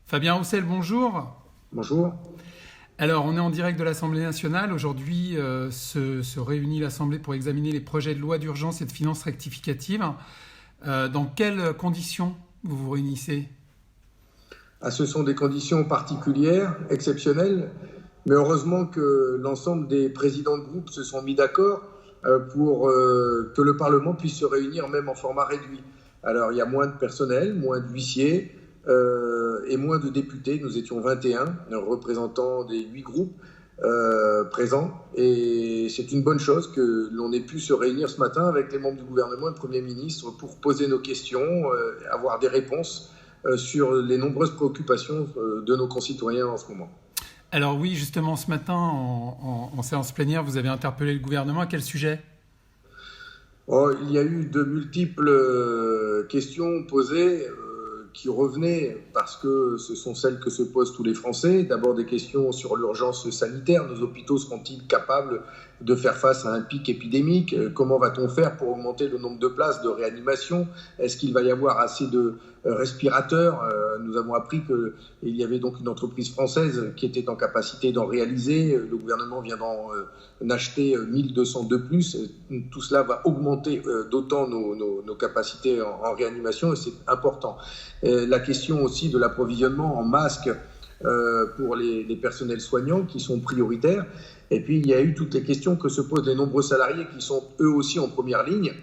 Fabien Roussel, bonjour. Bonjour. Alors, on est en direct de l'Assemblée nationale. Aujourd'hui, se réunit l'Assemblée pour examiner les projets de loi d'urgence et de finances rectificatives. Dans quelles conditions vous vous réunissez ? Ce sont des conditions particulières, exceptionnelles, mais heureusement que l'ensemble des présidents de groupe se sont mis d'accord pour que le Parlement puisse se réunir même en format réduit. Alors, il y a moins de personnel, moins d'huissiers et moins de députés. Nous étions 21 représentants des 8 groupes présents. Et c'est une bonne chose que l'on ait pu se réunir ce matin avec les membres du gouvernement et le Premier ministre pour poser nos questions, avoir des réponses sur les nombreuses préoccupations de nos concitoyens en ce moment. Alors oui, justement, ce matin, en séance plénière, vous avez interpellé le gouvernement. À quel sujet ? Il y a eu de multiples questions posées qui revenaient parce que ce sont celles que se posent tous les Français. D'abord des questions sur l'urgence sanitaire. Nos hôpitaux seront-ils capables de faire face à un pic épidémique ? Comment va-t-on faire pour augmenter le nombre de places de réanimation ? Est-ce qu'il va y avoir assez de respirateurs ? Nous avons appris qu'il y avait donc une entreprise française qui était en capacité d'en réaliser. Le gouvernement vient d'en acheter 1200 de plus. Tout cela va augmenter d'autant nos capacités en réanimation et c'est important. La question aussi de l'approvisionnement en masques pour les personnels soignants qui sont prioritaires. Et puis, il y a eu toutes les questions que se posent les nombreux salariés qui sont eux aussi en première ligne.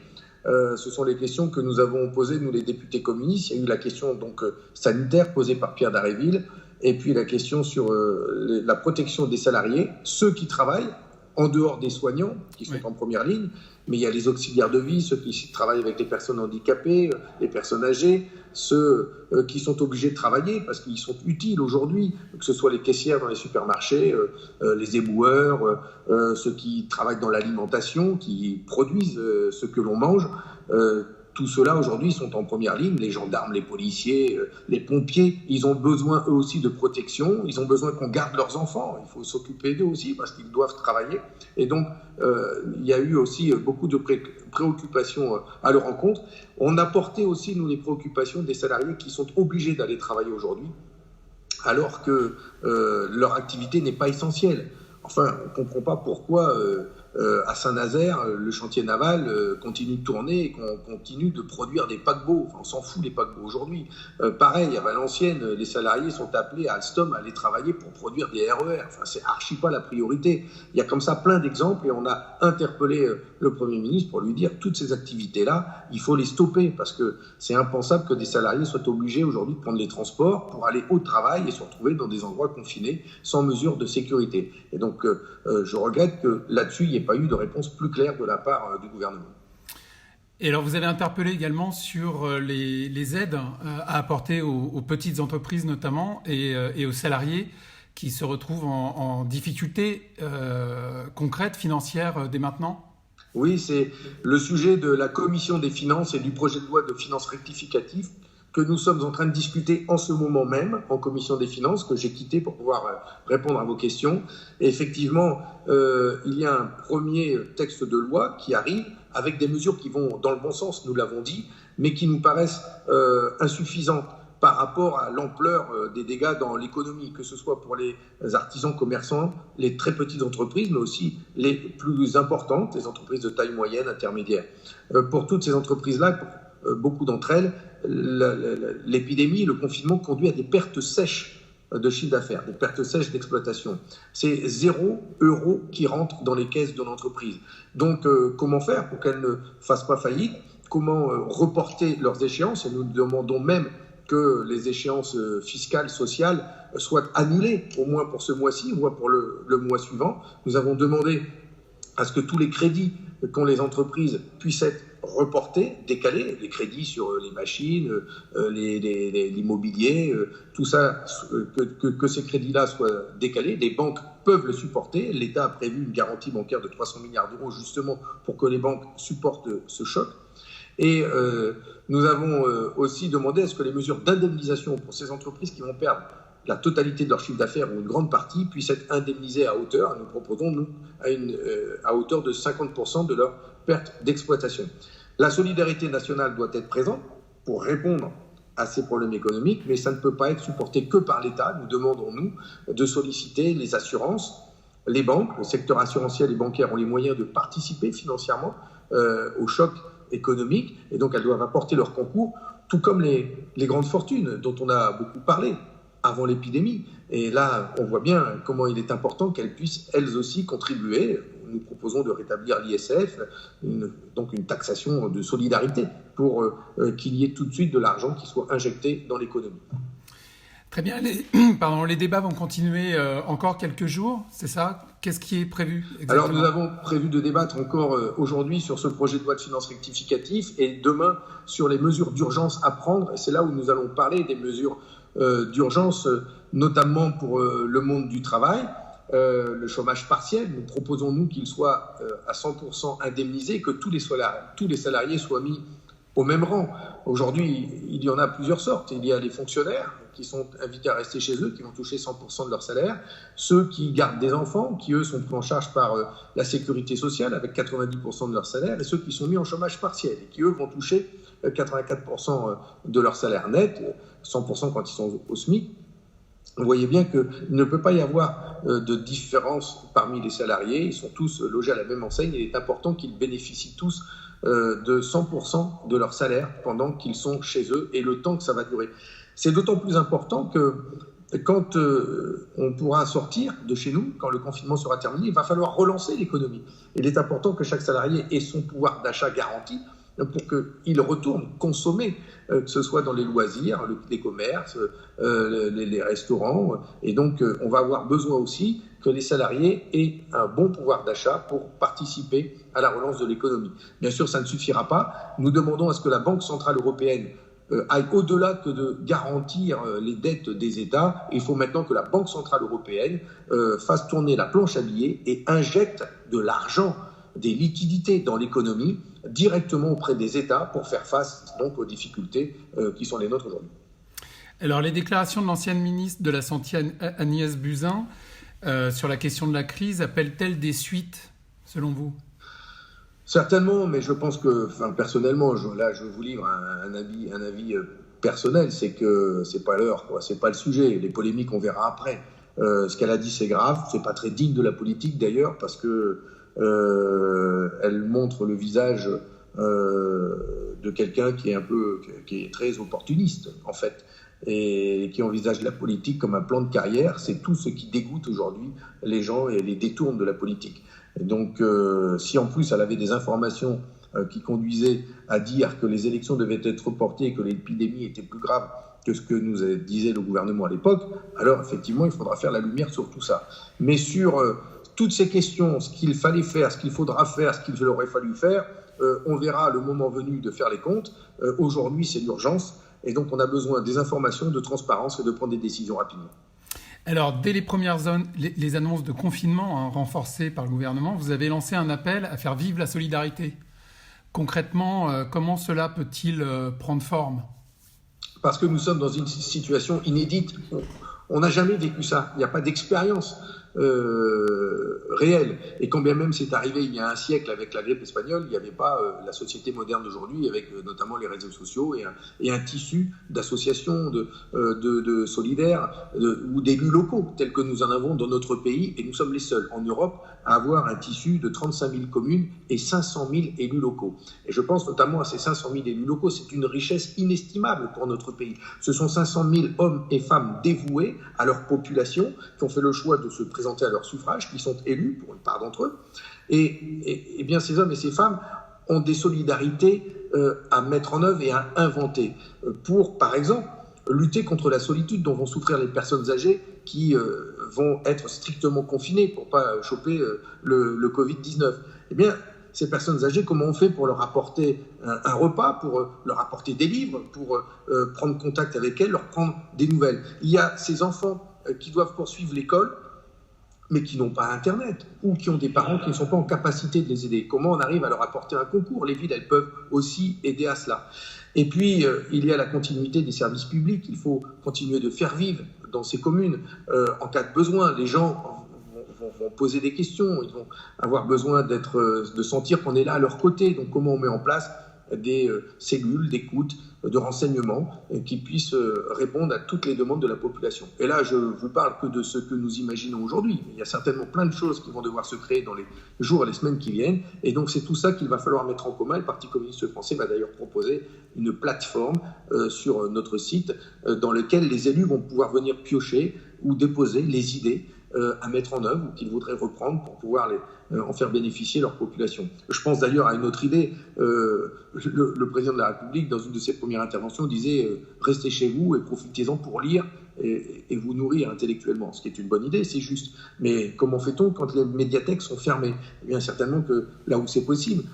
Ce sont les questions que nous avons posées, nous les députés communistes. Il y a eu la question donc, sanitaire posée par Pierre Dharréville et puis la question sur la protection des salariés, ceux qui travaillent en dehors des soignants qui sont en première ligne, mais il y a les auxiliaires de vie, ceux qui travaillent avec les personnes handicapées, les personnes âgées, ceux qui sont obligés de travailler parce qu'ils sont utiles aujourd'hui, que ce soit les caissières dans les supermarchés, les éboueurs, ceux qui travaillent dans l'alimentation, qui produisent ce que l'on mange. Tout cela aujourd'hui sont en première ligne, les gendarmes, les policiers, les pompiers, ils ont besoin eux aussi de protection, ils ont besoin qu'on garde leurs enfants, il faut s'occuper d'eux aussi parce qu'ils doivent travailler. Et donc il y a eu aussi beaucoup de préoccupations à leur encontre. On a porté aussi nous les préoccupations des salariés qui sont obligés d'aller travailler aujourd'hui alors que leur activité n'est pas essentielle. Enfin, on ne comprend pas pourquoi à Saint-Nazaire, le chantier naval continue de tourner et qu'on continue de produire des paquebots. Enfin, on s'en fout des paquebots aujourd'hui. Pareil, à Valenciennes, les salariés sont appelés à Alstom à aller travailler pour produire des RER. Enfin, c'est archi pas la priorité. Il y a comme ça plein d'exemples et on a interpellé le Premier ministre pour lui dire toutes ces activités-là, il faut les stopper parce que c'est impensable que des salariés soient obligés aujourd'hui de prendre les transports pour aller au travail et se retrouver dans des endroits confinés sans mesure de sécurité. Et donc, je regrette que là-dessus, il n'y ait pas eu de réponse plus claire de la part du gouvernement. Et alors, vous avez interpellé également sur les aides à apporter aux petites entreprises notamment et aux salariés qui se retrouvent en difficulté concrète, financière dès maintenant. Oui, c'est le sujet de la Commission des finances et du projet de loi de finances rectificative que nous sommes en train de discuter en ce moment même en commission des finances, que j'ai quitté pour pouvoir répondre à vos questions. Et effectivement, il y a un premier texte de loi qui arrive avec des mesures qui vont dans le bon sens, nous l'avons dit, mais qui nous paraissent insuffisantes par rapport à l'ampleur des dégâts dans l'économie, que ce soit pour les artisans commerçants, les très petites entreprises, mais aussi les plus importantes, les entreprises de taille moyenne, intermédiaire. Pour toutes ces entreprises-là, beaucoup d'entre elles, l'épidémie, le confinement conduit à des pertes sèches de chiffre d'affaires, des pertes sèches d'exploitation. C'est 0 € qui rentre dans les caisses de l'entreprise. Donc, comment faire pour qu'elles ne fassent pas faillite ? Comment reporter leurs échéances ? Et nous demandons même que les échéances fiscales, sociales soient annulées, au moins pour ce mois-ci, ou pour le mois suivant. Nous avons demandé à ce que tous les crédits qu'ont les entreprises puissent être reportés, décalés, les crédits sur les machines, l'immobilier, tout ça, que ces crédits-là soient décalés. Les banques peuvent le supporter. L'État a prévu une garantie bancaire de 300 milliards d'euros justement pour que les banques supportent ce choc. Et nous avons aussi demandé à ce que les mesures d'indemnisation pour ces entreprises qui vont perdre la totalité de leur chiffre d'affaires ou une grande partie puissent être indemnisées à hauteur. Nous proposons, nous, à hauteur de 50% de leur perte d'exploitation. La solidarité nationale doit être présente pour répondre à ces problèmes économiques, mais ça ne peut pas être supporté que par l'État. Nous demandons, nous, de solliciter les assurances, les banques. Le secteur assurantiel et bancaire ont les moyens de participer financièrement au choc économique, et donc elles doivent apporter leur concours, tout comme les grandes fortunes dont on a beaucoup parlé avant l'épidémie. Et là, on voit bien comment il est important qu'elles puissent, elles aussi, contribuer. Nous proposons de rétablir l'ISF, donc une taxation de solidarité, pour qu'il y ait tout de suite de l'argent qui soit injecté dans l'économie. Très bien. Les débats vont continuer encore quelques jours, c'est ça? Qu'est-ce qui est prévu exactement? Alors, nous avons prévu de débattre encore aujourd'hui sur ce projet de loi de finances rectificatif et demain sur les mesures d'urgence à prendre. Et c'est là où nous allons parler des mesures d'urgence, notamment pour le monde du travail. Le chômage partiel, nous proposons, nous, qu'il soit à 100% indemnisé, que tous les salariés soient mis au même rang. Aujourd'hui, il y en a plusieurs sortes. Il y a les fonctionnaires qui sont invités à rester chez eux, qui vont toucher 100% de leur salaire. Ceux qui gardent des enfants, qui, eux, sont pris en charge par la sécurité sociale avec 90% de leur salaire. Et ceux qui sont mis en chômage partiel et qui, eux, vont toucher 84% de leur salaire net, 100% quand ils sont au SMIC. Vous voyez bien qu'il ne peut pas y avoir de différence parmi les salariés. Ils sont tous logés à la même enseigne. Il est important qu'ils bénéficient tous de 100% de leur salaire pendant qu'ils sont chez eux et le temps que ça va durer. C'est d'autant plus important que quand on pourra sortir de chez nous, quand le confinement sera terminé, il va falloir relancer l'économie. Il est important que chaque salarié ait son pouvoir d'achat garanti pour qu'il retourne consommer, que ce soit dans les loisirs, les commerces, les restaurants. Et donc, on va avoir besoin aussi que les salariés aient un bon pouvoir d'achat pour participer à la relance de l'économie. Bien sûr, ça ne suffira pas. Nous demandons à ce que la Banque centrale européenne aille au-delà que de garantir les dettes des États. Il faut maintenant que la Banque centrale européenne fasse tourner la planche à billets et injecte de l'argent, des liquidités dans l'économie directement auprès des États pour faire face donc aux difficultés qui sont les nôtres aujourd'hui. Alors, les déclarations de l'ancienne ministre de la Santé, Agnès Buzyn, sur la question de la crise, appellent-elles des suites, selon vous? Certainement, mais je pense que, personnellement, je vous livre un avis personnel, c'est que c'est pas l'heure, quoi, c'est pas le sujet. Les polémiques, on verra après. Ce qu'elle a dit, c'est grave, c'est pas très digne de la politique d'ailleurs, parce que elle montre le visage de quelqu'un qui est très opportuniste, en fait, et qui envisage la politique comme un plan de carrière. C'est tout ce qui dégoûte aujourd'hui les gens et les détourne de la politique. Et donc, si en plus elle avait des informations qui conduisaient à dire que les élections devaient être reportées et que l'épidémie était plus grave que ce que nous disait le gouvernement à l'époque, alors effectivement, il faudra faire la lumière sur tout ça. Mais sur toutes ces questions, ce qu'il fallait faire, ce qu'il faudra faire, ce qu'il aurait fallu faire, on verra le moment venu de faire les comptes. Aujourd'hui, c'est l'urgence. Et donc, on a besoin des informations, de transparence et de prendre des décisions rapidement. Alors, dès les premières les annonces de confinement renforcées par le gouvernement, vous avez lancé un appel à faire vivre la solidarité. Concrètement, comment cela peut-il prendre forme? Parce que nous sommes dans une situation inédite. On n'a jamais vécu ça. Il n'y a pas d'expérience réelle. Et quand bien même c'est arrivé il y a un siècle avec la grippe espagnole, il n'y avait pas la société moderne d'aujourd'hui avec notamment les réseaux sociaux et un tissu d'associations, de solidaires ou d'élus locaux tels que nous en avons dans notre pays. Et nous sommes les seuls en Europe à avoir un tissu de 35 000 communes et 500 000 élus locaux. Et je pense notamment à ces 500 000 élus locaux. C'est une richesse inestimable pour notre pays. Ce sont 500 000 hommes et femmes dévoués à leur population qui ont fait le choix de se présenter à leur suffrage, qui sont élus pour une part d'entre eux. Et bien ces hommes et ces femmes ont des solidarités à mettre en œuvre et à inventer pour, par exemple, lutter contre la solitude dont vont souffrir les personnes âgées qui vont être strictement confinées pour ne pas choper le Covid-19. Eh bien, ces personnes âgées, comment on fait pour leur apporter un repas, pour leur apporter des livres, pour prendre contact avec elles, leur prendre des nouvelles? Il y a ces enfants qui doivent poursuivre l'école, mais qui n'ont pas Internet, ou qui ont des parents qui ne sont pas en capacité de les aider. Comment on arrive à leur apporter un concours? Les villes, elles peuvent aussi aider à cela. Et puis, il y a la continuité des services publics. Il faut continuer de faire vivre dans ces communes. En cas de besoin, les gens vont poser des questions, ils vont avoir besoin de sentir qu'on est là à leur côté. Donc, comment on met en place des cellules d'écoute, de renseignement qui puissent répondre à toutes les demandes de la population. Et là, je vous parle que de ce que nous imaginons aujourd'hui. Il y a certainement plein de choses qui vont devoir se créer dans les jours et les semaines qui viennent. Et donc, c'est tout ça qu'il va falloir mettre en commun. Le Parti communiste français va d'ailleurs proposer une plateforme sur notre site dans laquelle les élus vont pouvoir venir piocher ou déposer les idées à mettre en œuvre ou qu'ils voudraient reprendre pour pouvoir en faire bénéficier leur population. Je pense d'ailleurs à une autre idée. Le président de la République, dans une de ses premières interventions, disait « Restez chez vous et profitez-en pour lire et vous nourrir intellectuellement », ce qui est une bonne idée, c'est juste. Mais comment fait-on quand les médiathèques sont fermées ? Eh bien, certainement que là où c'est possible,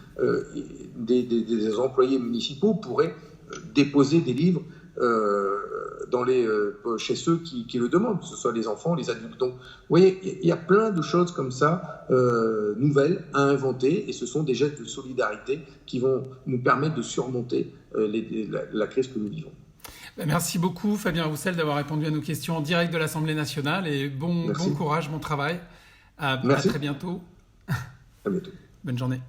des employés municipaux pourraient déposer des livres chez ceux qui le demandent, que ce soit les enfants, les adultes. Donc, vous voyez, il y a plein de choses comme ça, nouvelles à inventer, et ce sont des gestes de solidarité qui vont nous permettre de surmonter la crise que nous vivons. Merci beaucoup, Fabien Roussel, d'avoir répondu à nos questions en direct de l'Assemblée nationale, et bon courage, bon travail. À très bientôt. À bientôt. Bonne journée.